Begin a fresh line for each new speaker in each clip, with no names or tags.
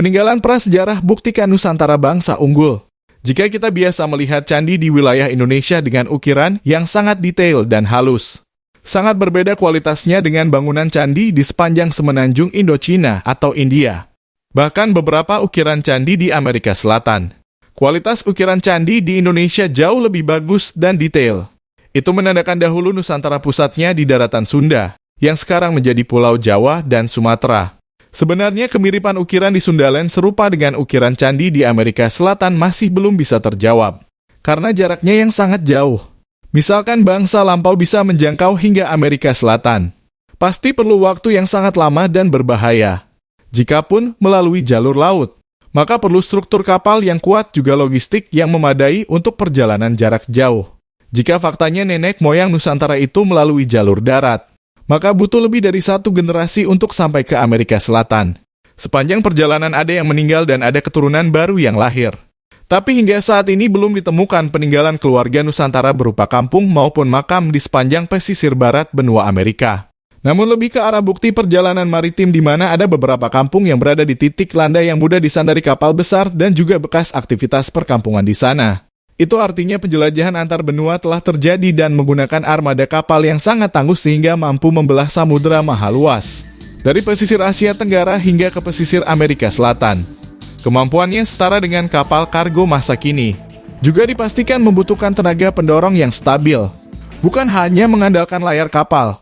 Peninggalan prasejarah buktikan Nusantara bangsa unggul. Jika kita biasa melihat candi di wilayah Indonesia dengan ukiran yang sangat detail dan halus. Sangat berbeda kualitasnya dengan bangunan candi di sepanjang semenanjung Indochina atau India. Bahkan beberapa ukiran candi di Amerika Selatan. Kualitas ukiran candi di Indonesia jauh lebih bagus dan detail. Itu menandakan dahulu Nusantara pusatnya di daratan Sunda, yang sekarang menjadi Pulau Jawa dan Sumatera. Sebenarnya kemiripan ukiran di Sundaland serupa dengan ukiran candi di Amerika Selatan masih belum bisa terjawab, karena jaraknya yang sangat jauh. Misalkan bangsa lampau bisa menjangkau hingga Amerika Selatan. Pasti perlu waktu yang sangat lama dan berbahaya. Jikapun melalui jalur laut, maka perlu struktur kapal yang kuat juga logistik yang memadai untuk perjalanan jarak jauh. Jika faktanya nenek moyang Nusantara itu melalui jalur darat, maka butuh lebih dari 1 generasi untuk sampai ke Amerika Selatan. Sepanjang perjalanan ada yang meninggal dan ada keturunan baru yang lahir. Tapi hingga saat ini belum ditemukan peninggalan keluarga Nusantara berupa kampung maupun makam di sepanjang pesisir barat benua Amerika. Namun lebih ke arah bukti perjalanan maritim di mana ada beberapa kampung yang berada di titik landai yang mudah disandari kapal besar dan juga bekas aktivitas perkampungan di sana. Itu artinya penjelajahan antar benua telah terjadi dan menggunakan armada kapal yang sangat tangguh sehingga mampu membelah samudera maha luas. Dari pesisir Asia Tenggara hingga ke pesisir Amerika Selatan. Kemampuannya setara dengan kapal kargo masa kini. Juga dipastikan membutuhkan tenaga pendorong yang stabil. Bukan hanya mengandalkan layar kapal.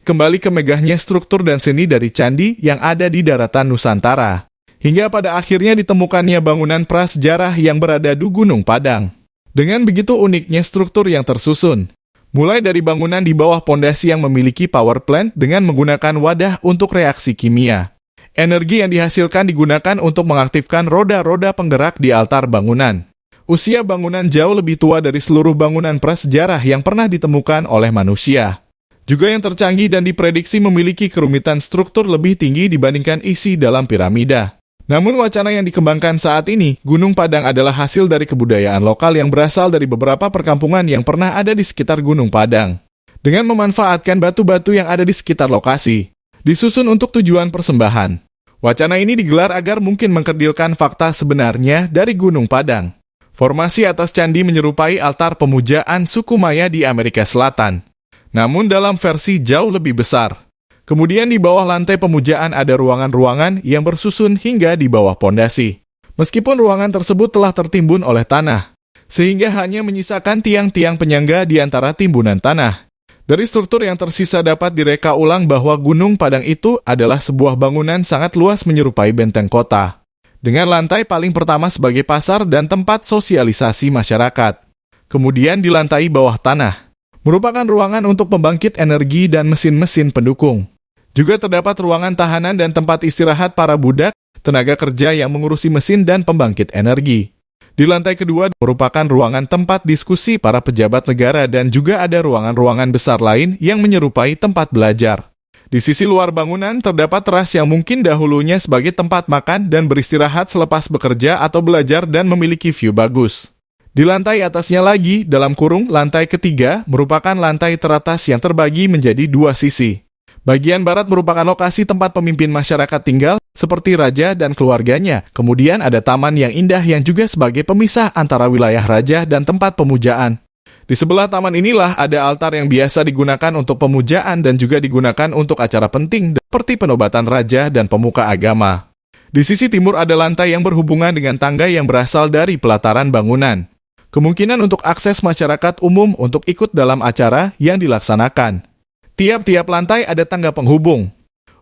Kembali ke megahnya struktur dan seni dari candi yang ada di daratan Nusantara. Hingga pada akhirnya ditemukannya bangunan prasejarah yang berada di Gunung Padang. Dengan begitu uniknya struktur yang tersusun. Mulai dari bangunan di bawah pondasi yang memiliki power plant dengan menggunakan wadah untuk reaksi kimia. Energi yang dihasilkan digunakan untuk mengaktifkan roda-roda penggerak di altar bangunan. Usia bangunan jauh lebih tua dari seluruh bangunan prasejarah yang pernah ditemukan oleh manusia. Juga yang tercanggih dan diprediksi memiliki kerumitan struktur lebih tinggi dibandingkan isi dalam piramida. Namun wacana yang dikembangkan saat ini, Gunung Padang adalah hasil dari kebudayaan lokal yang berasal dari beberapa perkampungan yang pernah ada di sekitar Gunung Padang. Dengan memanfaatkan batu-batu yang ada di sekitar lokasi, disusun untuk tujuan persembahan. Wacana ini digelar agar mungkin mengkerdilkan fakta sebenarnya dari Gunung Padang. Formasi atas candi menyerupai altar pemujaan suku Maya di Amerika Selatan. Namun dalam versi jauh lebih besar. Kemudian di bawah lantai pemujaan ada ruangan-ruangan yang bersusun hingga di bawah pondasi. Meskipun ruangan tersebut telah tertimbun oleh tanah, sehingga hanya menyisakan tiang-tiang penyangga di antara timbunan tanah. Dari struktur yang tersisa dapat direka ulang bahwa Gunung Padang itu adalah sebuah bangunan sangat luas menyerupai benteng kota. Dengan lantai paling pertama sebagai pasar dan tempat sosialisasi masyarakat. Kemudian di lantai bawah tanah, merupakan ruangan untuk pembangkit energi dan mesin-mesin pendukung. Juga terdapat ruangan tahanan dan tempat istirahat para budak, tenaga kerja yang mengurusi mesin dan pembangkit energi. Di lantai kedua merupakan ruangan tempat diskusi para pejabat negara dan juga ada ruangan-ruangan besar lain yang menyerupai tempat belajar. Di sisi luar bangunan terdapat teras yang mungkin dahulunya sebagai tempat makan dan beristirahat selepas bekerja atau belajar dan memiliki view bagus. Di lantai atasnya lagi, dalam kurung lantai ketiga, merupakan lantai teratas yang terbagi menjadi 2 sisi. Bagian barat merupakan lokasi tempat pemimpin masyarakat tinggal, seperti raja dan keluarganya. Kemudian ada taman yang indah yang juga sebagai pemisah antara wilayah raja dan tempat pemujaan. Di sebelah taman inilah ada altar yang biasa digunakan untuk pemujaan dan juga digunakan untuk acara penting, seperti penobatan raja dan pemuka agama. Di sisi timur ada lantai yang berhubungan dengan tangga yang berasal dari pelataran bangunan. Kemungkinan untuk akses masyarakat umum untuk ikut dalam acara yang dilaksanakan. Tiap-tiap lantai ada tangga penghubung.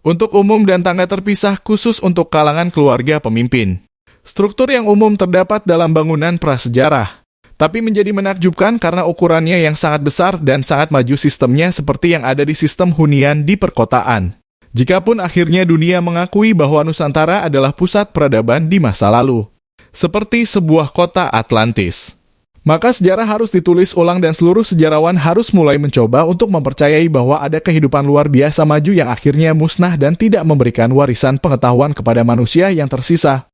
Untuk umum dan tangga terpisah khusus untuk kalangan keluarga pemimpin. Struktur yang umum terdapat dalam bangunan prasejarah. Tapi menjadi menakjubkan karena ukurannya yang sangat besar dan sangat maju sistemnya seperti yang ada di sistem hunian di perkotaan. Jikapun akhirnya dunia mengakui bahwa Nusantara adalah pusat peradaban di masa lalu. Seperti sebuah kota Atlantis. Maka sejarah harus ditulis ulang dan seluruh sejarawan harus mulai mencoba untuk mempercayai bahwa ada kehidupan luar biasa maju yang akhirnya musnah dan tidak memberikan warisan pengetahuan kepada manusia yang tersisa.